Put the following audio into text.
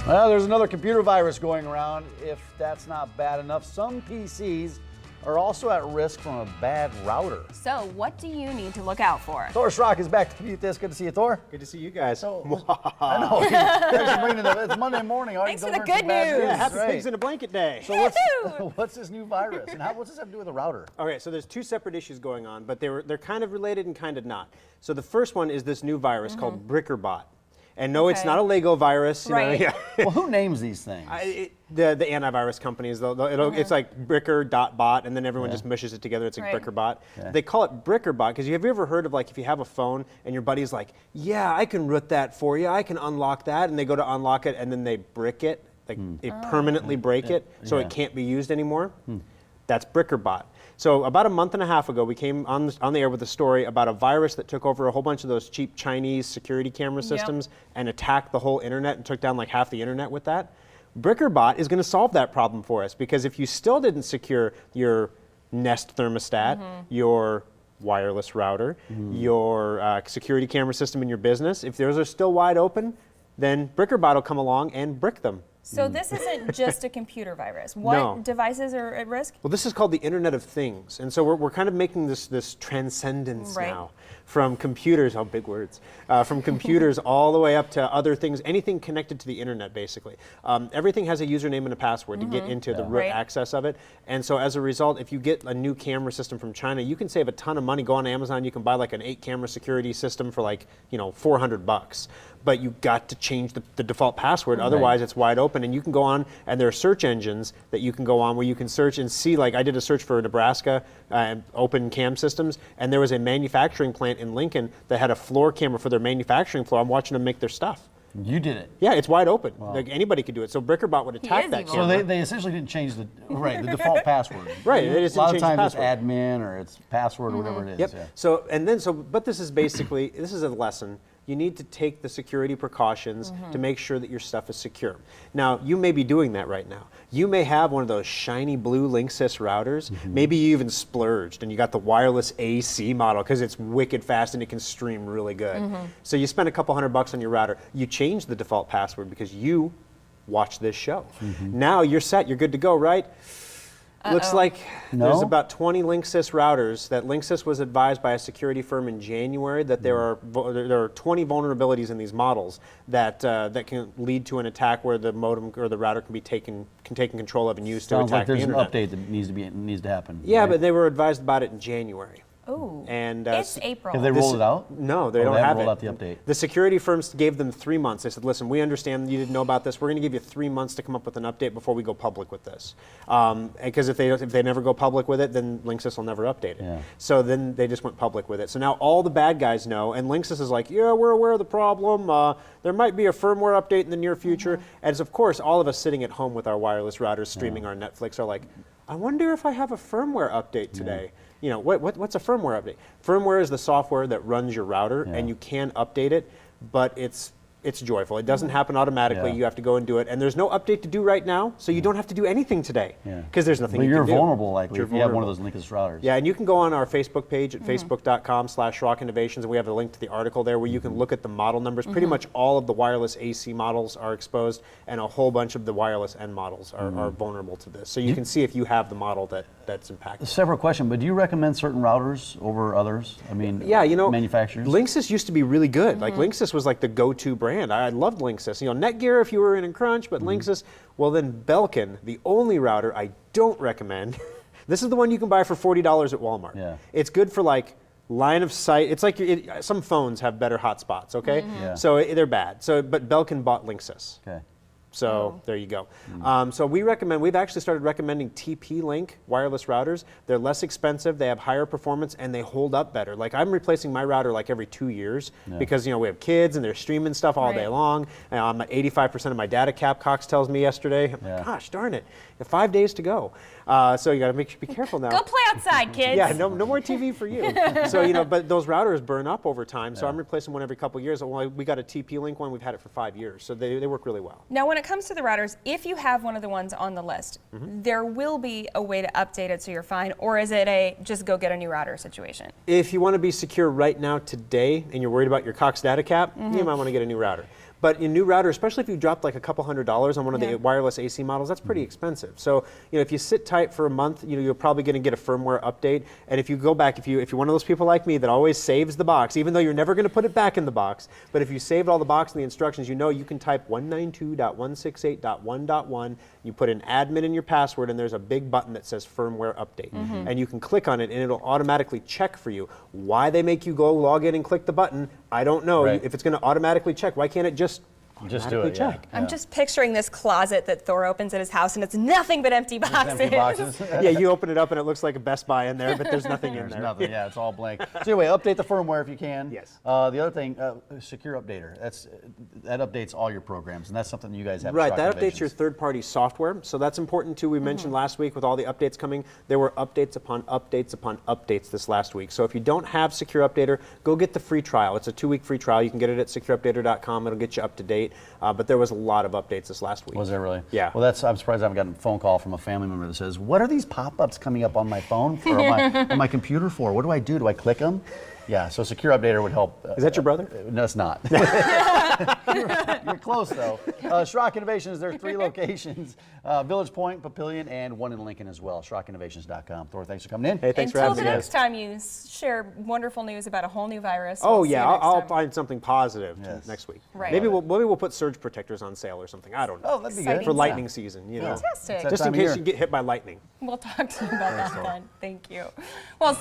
Well, there's another computer virus going around. If that's not bad enough, some PCs are also at risk from a bad router. So what do you need to look out for? Thor Schrock is back to mute this. Good to see you, Thor. Good to see you guys. I know. It's Monday morning. Thanks for the good news. Yeah, happy pigs in a blanket day. So what's this new virus, and what's this have to do with a router? Okay, so there's two separate issues going on, but they're kind of related and kind of not. So the first one is this new virus called BrickerBot. And no, it's not a Lego virus. You know, yeah. Well, who names these things? The antivirus companies. It's like Bricker.bot, and then everyone just mushes it together. It's like BrickerBot. Okay. They call it BrickerBot because have you ever heard of, like, if you have a phone and your buddy's like, yeah, I can root that for you. I can unlock that. And they go to unlock it, and then they brick it. Like they permanently break it so it can't be used anymore. That's BrickerBot. So about a month and a half ago, we came on the air with a story about a virus that took over a whole bunch of those cheap Chinese security camera systems and attacked the whole internet and took down like half the internet with that. BrickerBot is going to solve that problem for us, because if you still didn't secure your Nest thermostat, your wireless router, your security camera system in your business, if those are still wide open, then BrickerBot will come along and brick them. So this isn't just a computer virus. What devices are at risk? Well, this is called the Internet of Things. And so we're kind of making this transcendence now from computers, big words, from computers all the way up to other things, anything connected to the internet, basically. Everything has a username and a password to get into the root access of it. And so as a result, if you get a new camera system from China, you can save a ton of money. Go on Amazon, you can buy like an 8-camera security system for like, $400. But you've got to change the default password, otherwise it's wide open. And you can go on, and there are search engines that you can go on where you can search and see, like I did a search for Nebraska open cam systems, and there was a manufacturing plant in Lincoln that had a floor camera for their manufacturing floor. I'm watching them make their stuff. You did it. Yeah, it's wide open. Wow. Like anybody could do it. So BrickerBot would attack that camera. So they essentially didn't change the default password. Right. They just a lot didn't of change times the password. it's admin or it's password or whatever it is. Yep. Yeah. So but this is basically this is a lesson. You need to take the security precautions to make sure that your stuff is secure. Now, you may be doing that right now. You may have one of those shiny blue Linksys routers. Maybe you even splurged and you got the wireless AC model because it's wicked fast and it can stream really good. So you spend a couple $100 on your router. You change the default password because you watch this show. Now you're set. You're good to go, right? Looks like there's about 20 Linksys routers that Linksys was advised by a security firm in January that there are 20 vulnerabilities in these models that can lead to an attack where the modem or the router can be taken control of and used to attack the internet. Sounds like there's an update that needs to happen. Yeah, but they were advised about it in January. Oh, and it's April. Have they rolled it out? No, they don't have it. Rolled out the update. The security firms gave them 3 months. They said, listen, we understand you didn't know about this. We're going to give you 3 months to come up with an update before we go public with this. Because if they never go public with it, then Linksys will never update it. Yeah. So then they just went public with it. So now all the bad guys know, and Linksys is like, yeah, we're aware of the problem. There might be a firmware update in the near future. As of course, all of us sitting at home with our wireless routers streaming our Netflix are like, I wonder if I have a firmware update today. You know, what's a firmware update? Firmware is the software that runs your router, and you can update it, but it's joyful. It doesn't happen automatically. You have to go and do it, and there's no update to do right now, so you don't have to do anything today because there's nothing you can do. But you're vulnerable, likely, if you have one of those Linksys routers. Yeah, and you can go on our Facebook page at facebook.com/RockInnovations, and we have a link to the article there where you can look at the model numbers. Pretty much all of the wireless AC models are exposed, and a whole bunch of the wireless N models are vulnerable to this. So you can see if you have the model that's impacted. Several questions, but do you recommend certain routers over others? I mean, manufacturers? Linksys used to be really good. Like Linksys was like the go-to brand. I loved Linksys. Netgear if you were in a crunch, but Linksys. Well, then Belkin, the only router I don't recommend. This is the one you can buy for $40 at Walmart. Yeah. It's good for like line of sight. It's like some phones have better hotspots. Okay, so they're bad. But Belkin bought Linksys. Okay. So there you go. So we've actually started recommending TP-Link wireless routers. They're less expensive, they have higher performance, and they hold up better. Like I'm replacing my router like every 2 years because we have kids and they're streaming stuff all day long. I'm at 85% of my data cap, Cox tells me yesterday. Gosh darn it, 5 days to go. So you got to be careful now. Go play outside, kids. Yeah, no more TV for you. So but those routers burn up over time. So I'm replacing one every couple of years. Well, we got a TP-Link one. We've had it for 5 years. So they work really well. Now, when it comes to the routers, if you have one of the ones on the list, there will be a way to update it so you're fine, or is it a just go get a new router situation? If you want to be secure right now today and you're worried about your Cox data cap, you might want to get a new router. But a new router, especially if you dropped like a couple $100s on one of the wireless AC models, that's pretty expensive. So if you sit tight for a month, you're probably going to get a firmware update. And if you go back, if you're one of those people like me that always saves the box, even though you're never going to put it back in the box, but if you saved all the box and the instructions, you can type 192.168.1.1. You put an admin in your password, and there's a big button that says firmware update. And you can click on it, and it'll automatically check for you. Why they make you go log in and click the button, I don't know. Right. If it's going to automatically check, why can't it just do it? check? Yeah. I'm just picturing this closet that Thor opens at his house, and it's nothing but empty boxes. Empty boxes. Yeah, you open it up, and it looks like a Best Buy in there, but there's nothing in There's there. nothing. Yeah, it's all blank. So anyway, update the firmware if you can. Yes. The other thing, secure updater. That updates all your programs, and that's something you guys have. Right, at that Shock updates your Innovations. third-party software, so that's important too. We mentioned last week with all the updates coming, there were updates upon updates upon updates this last week. So if you don't have Secure Updater, go get the free trial. It's a 2-week free trial. You can get it at secureupdater.com. It'll get you up to date. But there was a lot of updates this last week. Was there really? Yeah. Well, I'm surprised I haven't gotten a phone call from a family member that says, "What are these pop-ups coming up on my phone for, on my computer for? What do I do? Do I click them?" Yeah. So Secure Updater would help. Is that your brother? No, it's not. You're close though. Schrock Innovations. There's 3 locations: Village Point, Papillion, and one in Lincoln as well. SchrockInnovations.com. Thor, thanks for coming in. Hey, thanks for Until having the me. next time you share wonderful news about a whole new virus. Oh we'll see yeah, you next I'll time. find something positive Yes. next week. Right. Maybe we'll put surge protectors on sale or something. I don't know. Oh, that'd be Exciting good. For stuff. lightning season, Fantastic. It's that Just time in of case year. you get hit by lightning. We'll talk to you about that then. Thank you. Well.